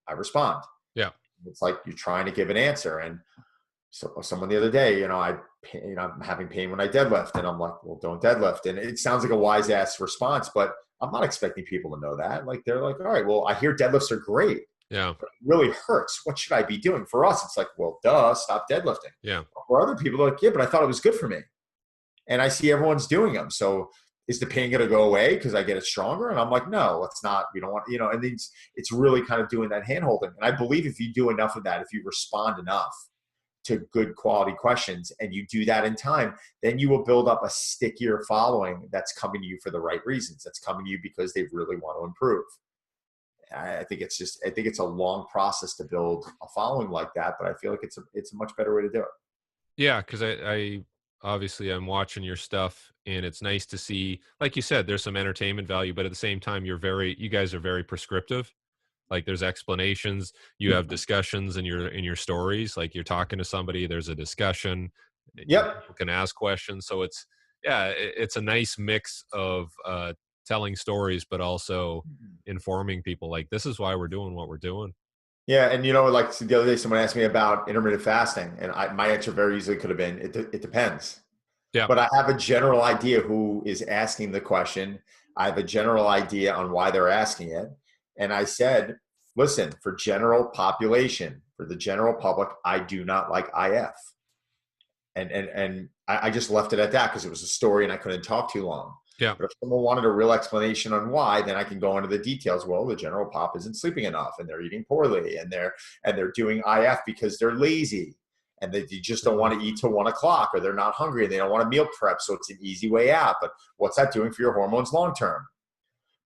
I respond. Yeah. It's like you're trying to give an answer. And so someone the other day, I'm having pain when I deadlift, and I'm like, well, don't deadlift. And it sounds like a wise ass response, but I'm not expecting people to know that. Like, they're like, all right, well, I hear deadlifts are great. Yeah. But it really hurts. What should I be doing? For us, it's like, well, duh, stop deadlifting. Yeah. For other people, they're like, yeah, but I thought it was good for me. And I see everyone's doing them. So is the pain going to go away because I get it stronger? And I'm like, no, let's not. We don't want, and it's really kind of doing that hand holding. And I believe if you do enough of that, if you respond enough to good quality questions, and you do that in time, then you will build up a stickier following that's coming to you for the right reasons. That's coming to you because they really want to improve. I think it's a long process to build a following like that, but I feel like it's a much better way to do it. Yeah, because I obviously I'm watching your stuff, and it's nice to see, like you said, there's some entertainment value, but at the same time, you guys are very prescriptive. Like there's explanations, you have discussions in your stories. Like you're talking to somebody, there's a discussion. Yep. People can ask questions, so it's a nice mix of telling stories, but also informing people. Like this is why we're doing what we're doing. Yeah, and like the other day, someone asked me about intermittent fasting, and my answer very easily could have been, it depends. Yeah. But I have a general idea who is asking the question. I have a general idea on why they're asking it. And I said, listen, for general population, for the general public, I do not like IF. And I just left it at that because it was a story and I couldn't talk too long. Yeah. But if someone wanted a real explanation on why, then I can go into the details. Well, the general pop isn't sleeping enough, and they're eating poorly, and they're doing IF because they're lazy, and they just don't want to eat till 1 o'clock, or they're not hungry, and they don't want to meal prep. So it's an easy way out. But what's that doing for your hormones long term?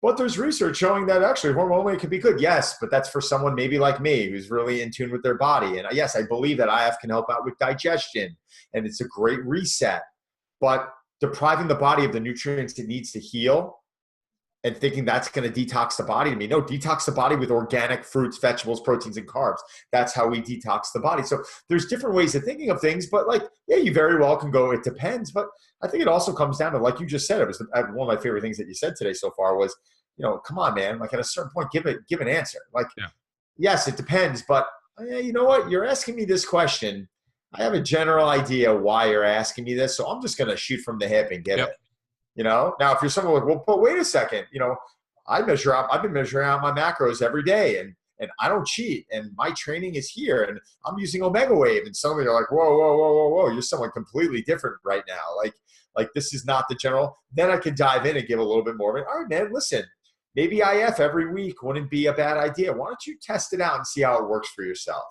But there's research showing that actually hormone weight could be good. Yes, but that's for someone maybe like me who's really in tune with their body. And yes, I believe that IF can help out with digestion, and it's a great reset. But depriving the body of the nutrients it needs to heal and thinking that's going to detox the body to me. No, detox the body with organic fruits, vegetables, proteins, and carbs. That's how we detox the body. So there's different ways of thinking of things, but like, yeah, you very well can go, it depends. But I think it also comes down to, like you just said, it was one of my favorite things that you said today so far was, come on, man, like at a certain point, give an answer. Like, yes, it depends, but you know what? You're asking me this question. I have a general idea why you're asking me this, so I'm just going to shoot from the hip and give it. Now if you're someone like, well, but wait a second, I've been measuring out my macros every day, and I don't cheat, and my training is here, and I'm using Omega Wave, and some of you are like, whoa, you're someone completely different right now. Like this is not the general. Then I can dive in and give a little bit more of it. All right, man, listen, maybe IF every week wouldn't be a bad idea. Why don't you test it out and see how it works for yourself?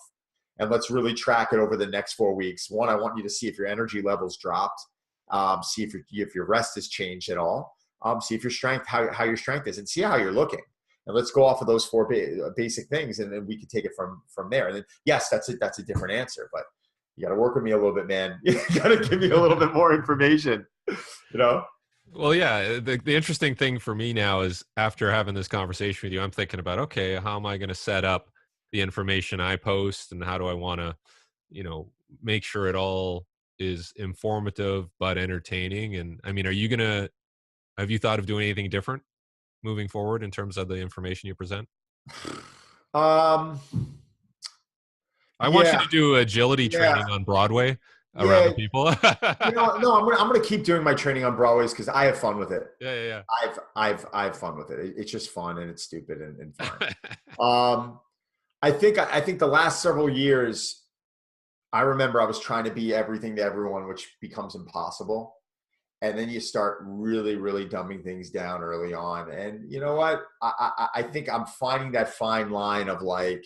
And let's really track it over the next 4 weeks. One, I want you to see if your energy levels dropped, see if your rest has changed at all. See if your strength, how your strength is, and see how you're looking. And let's go off of those four basic things, and then we can take it from there. And then, yes, that's a different answer, but you got to work with me a little bit, man. You got to give me a little bit more information, you know? Well, yeah, the interesting thing for me now is after having this conversation with you, I'm thinking about, okay, how am I going to set up the information I post, and how do I want to, make sure it all is informative but entertaining? And I mean, have you thought of doing anything different moving forward in terms of the information you present? Um, I want you yeah, to do agility yeah, training on Broadway around yeah. the people. No, I'm gonna keep doing my training on Broadways because I have fun with it. Yeah, yeah, I have fun with it. It's just fun and it's stupid and fun. yeah. I think the last several years, I remember I was trying to be everything to everyone, which becomes impossible. And then you start really, really dumbing things down early on. And you know what? I think I'm finding that fine line of like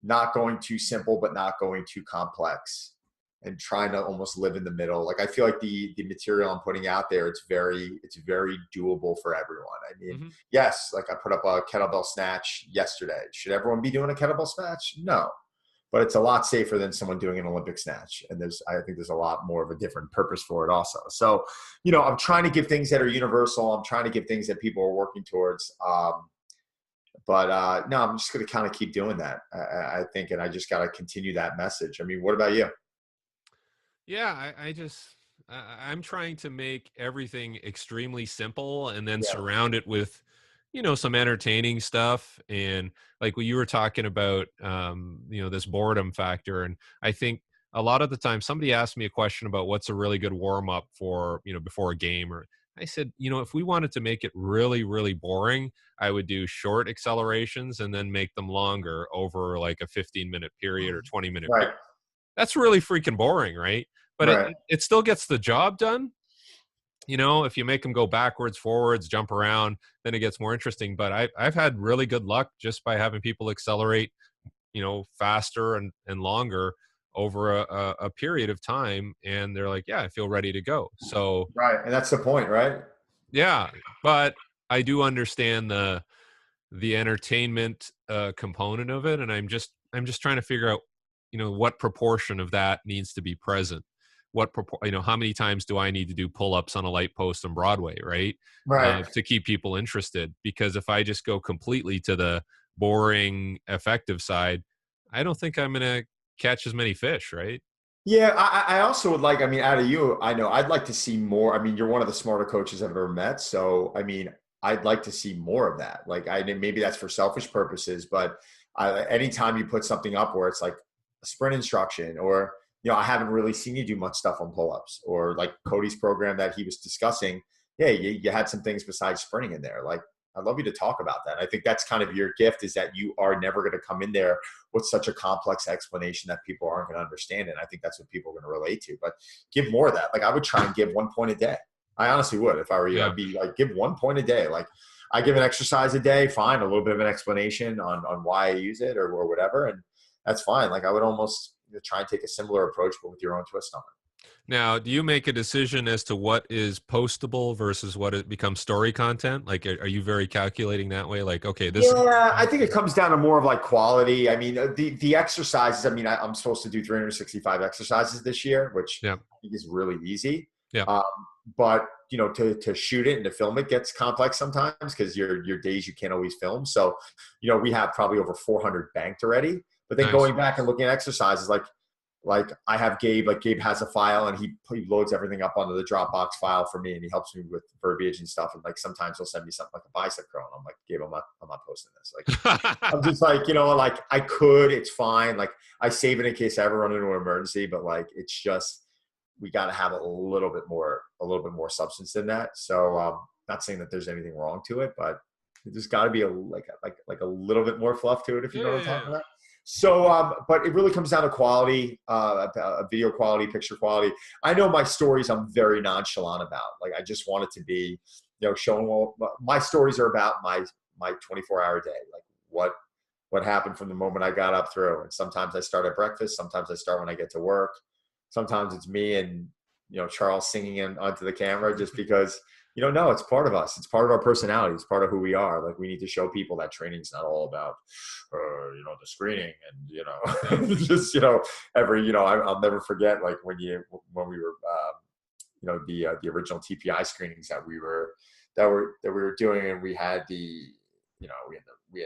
not going too simple, but not going too complex, and trying to almost live in the middle. Like I feel like the material I'm putting out there, it's very doable for everyone. I mean, Hmm. yes, like I put up a kettlebell snatch yesterday. Should everyone be doing a kettlebell snatch? No, but it's a lot safer than someone doing an Olympic snatch. And I think there's a lot more of a different purpose for it also. So, I'm trying to give things that are universal. I'm trying to give things that people are working towards. But no, I'm just going to kind of keep doing that. I think, and I just got to continue that message. I mean, what about you? Yeah, I'm trying to make everything extremely simple and then Yeah. surround it with, some entertaining stuff. And like what you were talking about, this boredom factor. And I think a lot of the time somebody asked me a question about what's a really good warm up for, before a game. Or I said, if we wanted to make it really, really boring, I would do short accelerations and then make them longer over like a 15-minute period or 20-minute period. Right. That's really freaking boring, right? But it Right. it still gets the job done. If you make them go backwards, forwards, jump around, then it gets more interesting. But I've had really good luck just by having people accelerate, faster and longer over a period of time, and they're like, yeah, I feel ready to go. So Right. And that's the point, right? yeah, but I do understand the entertainment component of it, and I'm just trying to figure out what proportion of that needs to be present. How many times do I need to do pull-ups on a light post on Broadway, right? Right. To keep people interested, because if I just go completely to the boring effective side, I don't think I'm going to catch as many fish, right? Yeah, I also would like, I mean, out of you, I know I'd like to see more. I mean, you're one of the smarter coaches I've ever met. So, I mean, I'd like to see more of that. Like, maybe that's for selfish purposes, but anytime you put something up where it's like a sprint instruction, or, I haven't really seen you do much stuff on pull-ups, or like Cody's program that he was discussing. Yeah, you had some things besides sprinting in there. Like, I'd love you to talk about that. I think that's kind of your gift, is that you are never going to come in there with such a complex explanation that people aren't going to understand it. And I think that's what people are going to relate to. But give more of that. Like, I would try and give 1 point a day. I honestly would. If I were you, Yeah. I'd be like, give 1 point a day. Like, I give an exercise a day, fine, a little bit of an explanation on why I use it, or whatever. And that's fine. Like, I would almost try and take a similar approach, but with your own twist on it. Now, do you make a decision as to what is postable versus what it becomes story content? Like, are you very calculating that way? Like, okay, this. Yeah, I think it comes down to more of like quality. I mean, the exercises. I mean, I'm supposed to do 365 exercises this year, which Yeah, I think is really easy. yeah, Um, but to shoot it and to film it gets complex sometimes, because your days you can't always film. So, we have probably over 400 banked already. But then nice. going back and looking at exercises, like I have Gabe, like Gabe has a file, and he loads everything up onto the Dropbox file for me, and he helps me with verbiage and stuff. And like sometimes he'll send me something like a bicep curl, and I'm like, Gabe, I'm not posting this. Like, I'm just like, like I could, it's fine. Like, I save it in case I ever run into an emergency, but like, it's just, we got to have a little bit more substance than that. So, not saying that there's anything wrong to it, but there's got to be like a little bit more fluff to it, if you Yeah, know what yeah, I'm yeah. talking about. So, but it really comes down to quality, video quality, picture quality. I know my stories I'm very nonchalant about. Like, I just want it to be, showing all my stories are about my 24-hour day. Like, what happened from the moment I got up through. And sometimes I start at breakfast. Sometimes I start when I get to work. Sometimes it's me and, Charles singing onto the camera, just because No, it's part of us. It's part of our personality. It's part of who we are. Like, we need to show people that training's not all about, the screening and, Yeah. just, I'll never forget, like, when we were, the original TPI screenings that we were doing, and we had we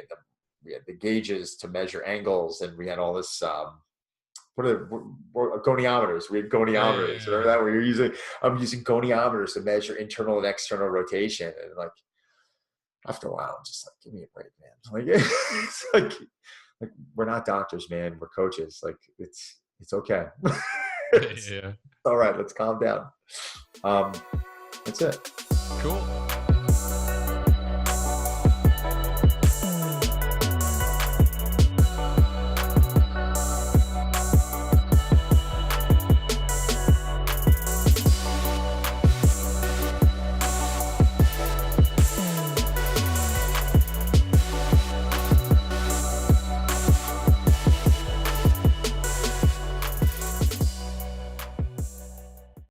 had the gauges to measure angles, and we had all this, what goniometers. We had Yeah, yeah, goniometers. yeah, Remember yeah. that? I'm using goniometers to measure internal and external rotation. And like, after a while, I'm just like, give me a break, man. Like, it's like we're not doctors, man. We're coaches. Like, it's okay. Yeah, It's yeah. all right. Let's calm down. Um, that's it. Cool.